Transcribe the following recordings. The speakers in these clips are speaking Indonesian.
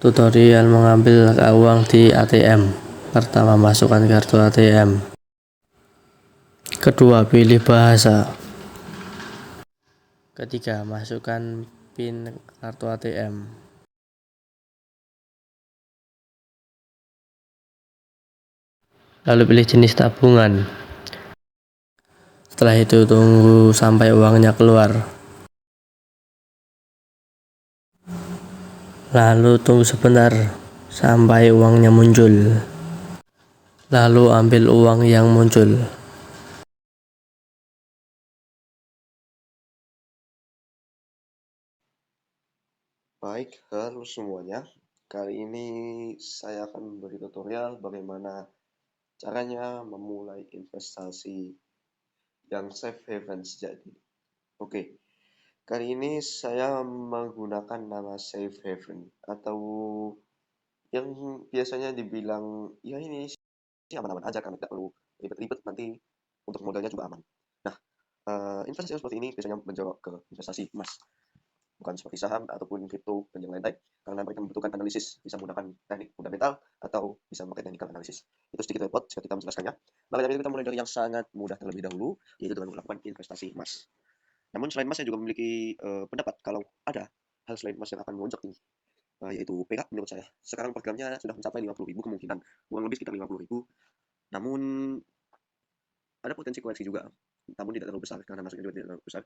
Tutorial mengambil uang di ATM. Pertama, masukkan kartu ATM. Kedua, pilih bahasa. Ketiga, masukkan PIN kartu ATM. Lalu pilih jenis tabungan. Setelah itu tunggu sampai uangnya keluar. Lalu tunggu sebentar sampai uangnya muncul. Lalu ambil uang yang muncul. Baik, halo semuanya. Kali ini saya akan memberi tutorial bagaimana caranya memulai investasi yang safe haven sejak dini. Oke, kali ini saya menggunakan nama safe haven atau yang biasanya dibilang ya ini sih aman-aman aja karena tidak perlu ribet-ribet, nanti untuk modalnya juga aman. Nah, investasi seperti ini biasanya menjorok ke investasi emas, bukan seperti saham ataupun kripto dan yang lain-lain, karena mereka membutuhkan analisis, bisa menggunakan teknik fundamental atau bisa memakai technical analisis. Itu sedikit repot jika kita menjelaskannya. Maka dari itu kita mulai dari yang sangat mudah terlebih dahulu, yaitu dengan melakukan investasi emas. Namun selain emas, saya juga memiliki pendapat kalau ada hal selain emas yang akan melonjak tinggi, yaitu perak menurut saya. Sekarang per gramnya sudah mencapai 50.000 kemungkinan, kurang lebih sekitar 50.000. Namun ada potensi koreksi juga, namun tidak terlalu besar karena masuknya juga tidak terlalu besar.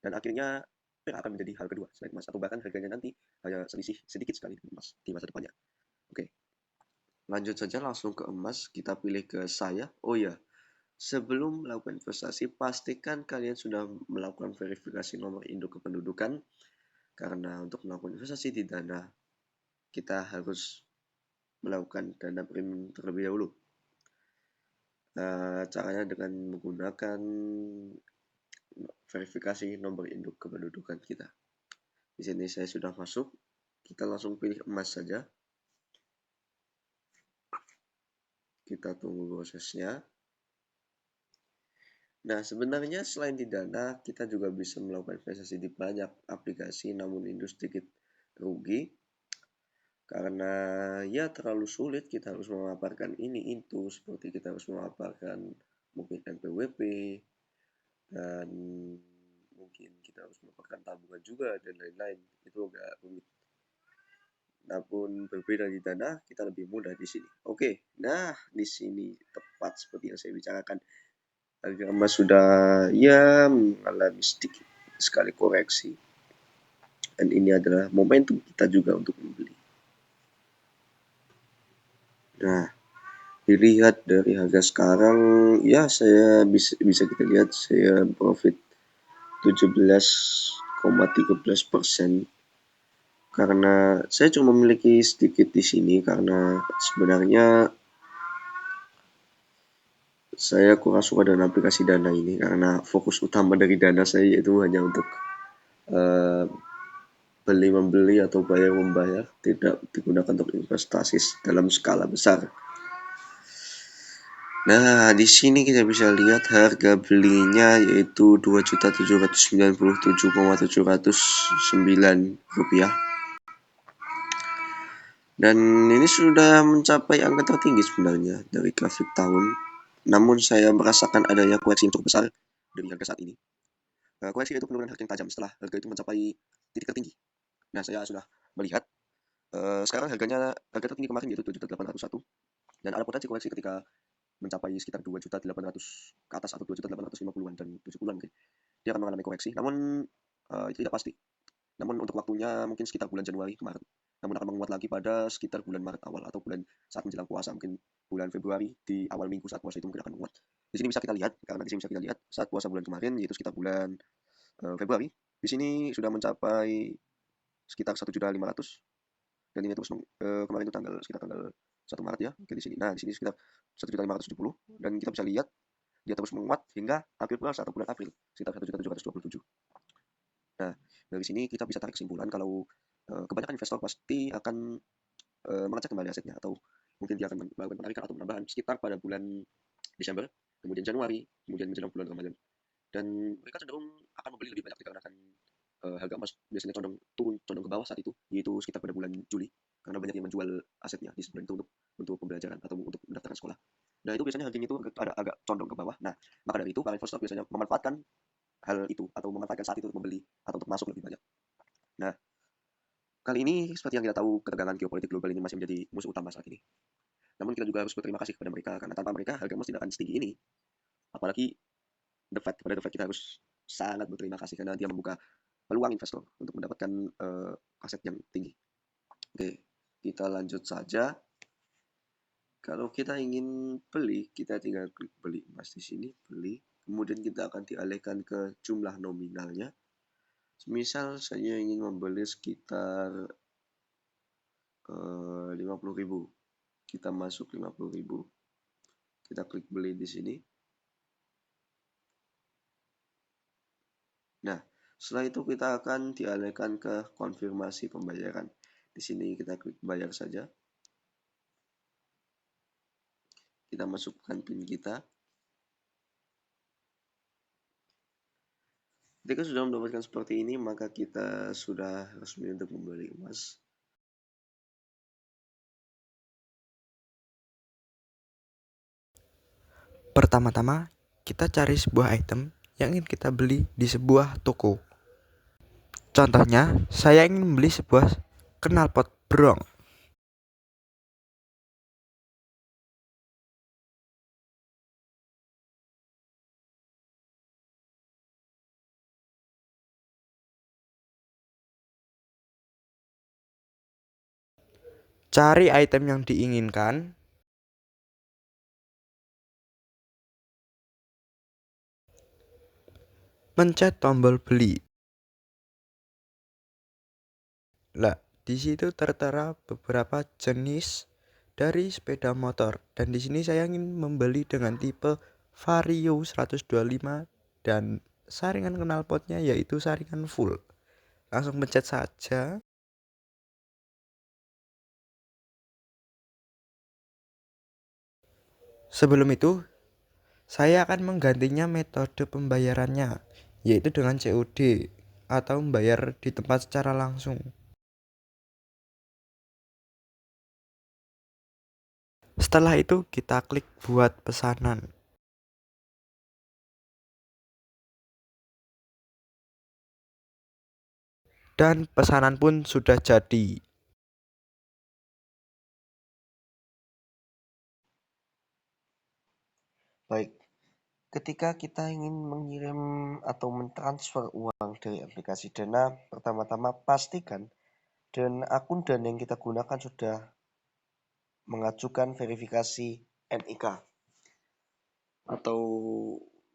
Dan akhirnya perak akan menjadi hal kedua selain emas, atau bahkan harganya nanti hanya selisih sedikit sekali dengan emas di masa depannya. Oke, lanjut saja langsung ke emas. Kita pilih ke saya. Oh ya, sebelum melakukan investasi, pastikan kalian sudah melakukan verifikasi nomor induk kependudukan, karena untuk melakukan investasi di Dana, kita harus melakukan dana premium terlebih dahulu. Caranya dengan menggunakan verifikasi nomor induk kependudukan kita. Di sini saya sudah masuk. Kita langsung pilih emas saja. Kita tunggu prosesnya. Nah, sebenarnya selain di Dana, kita juga bisa melakukan investasi di banyak aplikasi, namun itu sedikit rugi. Karena ya terlalu sulit, kita harus memaparkan ini itu, seperti kita harus memaparkan mungkin NPWP, dan mungkin kita harus memaparkan tabungan juga, dan lain-lain. Itu agak rumit. Namun berbeda di Dana, kita lebih mudah di sini. Oke, nah di sini tepat seperti yang saya bicarakan. Harga emas sudah ya mengalami sedikit sekali koreksi, dan ini adalah momentum kita juga untuk membeli. Nah, dilihat dari harga sekarang, ya saya bisa kita lihat saya profit 17,13%, karena saya cuma memiliki sedikit di sini karena sebenarnya saya kurang suka dengan aplikasi Dana ini, karena fokus utama dari Dana saya itu hanya untuk beli membeli atau bayar membayar, tidak digunakan untuk investasi dalam skala besar. Nah, di sini kita bisa lihat harga belinya yaitu Rp2.797,709. Dan ini sudah mencapai angka tertinggi sebenarnya dari grafik tahun. Namun saya merasakan adanya koreksi yang cukup besar dari harga saat ini. Koreksi itu penurunan harga yang tajam setelah harga itu mencapai titik tertinggi. Nah, saya sudah melihat sekarang harga tertinggi kemarin yaitu 7.801, dan ada potensi koreksi ketika mencapai sekitar 2.800 ke atas atau 2.850-an dan 70-an mungkin. Dia akan mengalami koreksi, namun itu tidak pasti. Namun untuk waktunya mungkin sekitar bulan Januari ke Maret. Namun akan menguat lagi pada sekitar bulan Maret awal atau bulan saat menjelang puasa, mungkin bulan Februari di awal minggu saat puasa itu mungkin akan menguat. Di sini bisa kita lihat, karena di sini bisa kita lihat saat puasa bulan kemarin yaitu sekitar bulan Februari. Di sini sudah mencapai sekitar 1.500.000, dan ini terus kemarin itu sekitar tanggal 1 Maret ya. Oke, di sini. Nah, di sini sekitar 1.570.000 dan kita bisa lihat dia terus menguat hingga April plus atau bulan April sekitar 1.727.000. Nah, dari sini kita bisa tarik kesimpulan kalau kebanyakan investor pasti akan mengecek kembali asetnya atau mungkin dia akan melakukan penarikan atau penambahan sekitar pada bulan Desember, kemudian Januari, kemudian menjelang bulan Ramadan. Dan mereka cenderung akan membeli lebih banyak dikarenakan harga emas biasanya condong ke bawah saat itu, yaitu sekitar pada bulan Juli, karena banyak yang menjual asetnya di sebulan itu untuk pembelajaran atau untuk mendaftarkan sekolah. Nah, itu biasanya harganya itu agak condong ke bawah. Nah, maka dari itu para investor biasanya memanfaatkan hal itu atau memanfaatkan saat itu untuk membeli atau untuk masuk lebih banyak. Nah, kali ini seperti yang kita tahu, ketegangan geopolitik global ini masih menjadi musuh utama saat ini. Namun kita juga harus berterima kasih kepada mereka karena tanpa mereka harga emas tidak akan setinggi ini. Apalagi kepada The Fed kita harus sangat berterima kasih karena dia membuka peluang investor untuk mendapatkan aset yang tinggi. Oke, kita lanjut saja. Kalau kita ingin beli, kita tinggal klik beli emas di sini, beli. Kemudian kita akan dialihkan ke jumlah nominalnya. Misal saya ingin membeli sekitar 50.000. Kita masuk 50.000. Kita klik beli di sini. Nah, setelah itu kita akan dialihkan ke konfirmasi pembayaran. Di sini kita klik bayar saja. Kita masukkan PIN kita. Ketika sudah mendapatkan seperti ini, maka kita sudah resmi untuk membeli emas. Pertama-tama, kita cari sebuah item yang ingin kita beli di sebuah toko. Contohnya, saya ingin membeli sebuah knalpot brong. Cari item yang diinginkan. Mencet tombol beli. Lah, di situ tertera beberapa jenis dari sepeda motor dan di sini saya ingin membeli dengan tipe Vario 125 dan saringan knalpotnya yaitu saringan full. Langsung pencet saja. Sebelum itu, saya akan menggantinya metode pembayarannya, yaitu dengan COD atau membayar di tempat secara langsung. Setelah itu, kita klik buat pesanan. Dan pesanan pun sudah jadi. Baik, ketika kita ingin mengirim atau mentransfer uang dari aplikasi Dana, pertama-tama pastikan akun Dana yang kita gunakan sudah mengajukan verifikasi NIK atau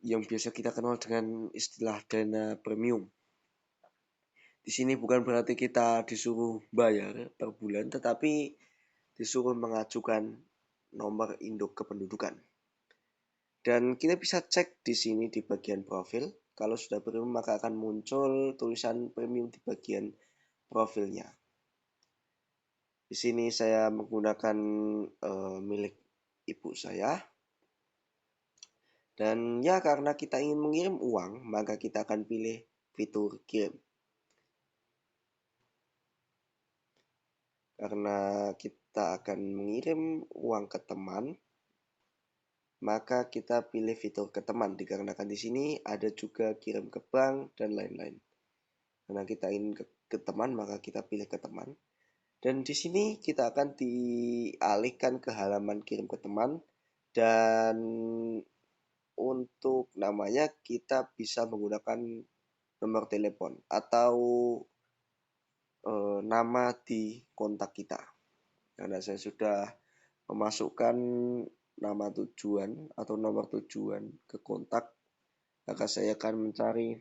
yang biasa kita kenal dengan istilah Dana Premium. Di sini bukan berarti kita disuruh bayar per bulan, tetapi disuruh mengajukan nomor induk kependudukan. Dan kita bisa cek di sini di bagian profil. Kalau sudah premium maka akan muncul tulisan premium di bagian profilnya. Di sini saya menggunakan milik ibu saya. Dan ya karena kita ingin mengirim uang, maka kita akan pilih fitur kirim. Karena kita akan mengirim uang ke teman, maka kita pilih fitur ke teman dikarenakan di sini ada juga kirim ke bank dan lain-lain. Karena kita ingin ke teman, maka kita pilih ke teman. Dan di sini kita akan dialihkan ke halaman kirim ke teman dan untuk namanya kita bisa menggunakan nomor telepon atau nama di kontak kita. Karena saya sudah memasukkan nama tujuan atau nomor tujuan ke kontak, maka saya akan mencari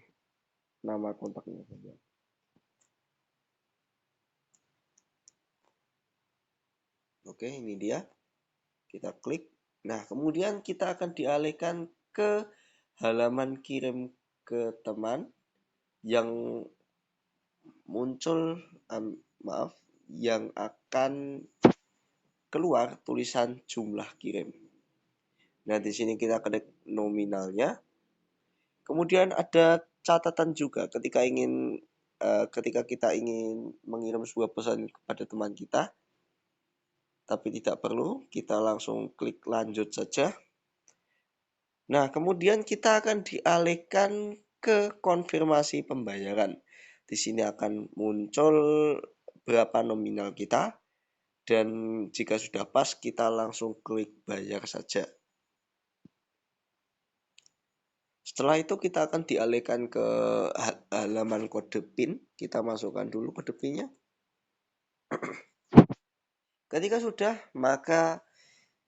nama kontaknya saja. Oke, ini dia. Kita klik. Nah, kemudian kita akan dialihkan ke halaman kirim ke teman yang muncul, yang akan keluar tulisan jumlah kirim. Nah, di sini kita klik nominalnya. Kemudian ada catatan juga ketika kita ingin mengirim sebuah pesan kepada teman kita, tapi tidak perlu, kita langsung klik lanjut saja. Nah, kemudian kita akan dialihkan ke konfirmasi pembayaran. Di sini akan muncul berapa nominal kita, dan jika sudah pas, kita langsung klik bayar saja. Setelah itu kita akan dialihkan ke halaman kode PIN. Kita masukkan dulu kode PIN-nya. Ketika sudah, maka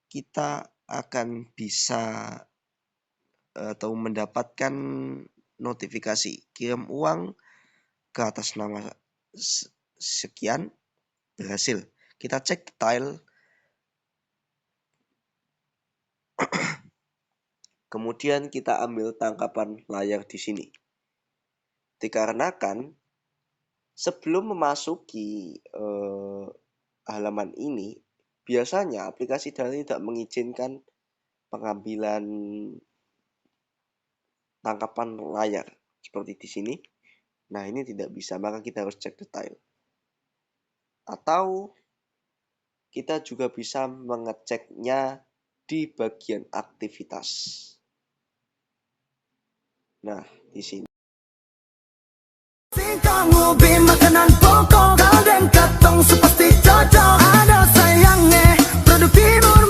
kita akan bisa atau mendapatkan notifikasi kirim uang ke atas nama sekian berhasil. Kita cek detail. Kemudian kita ambil tangkapan layar di sini. Dikarenakan sebelum memasuki halaman ini, biasanya aplikasi Daring tidak mengizinkan pengambilan tangkapan layar seperti di sini. Nah, ini tidak bisa, maka kita harus cek detail. Atau kita juga bisa mengeceknya di bagian aktivitas. Nah, di sini. Singkong ubi makanan pokok, kaleng katong seperti cocok. Ada sayangnya, produk timur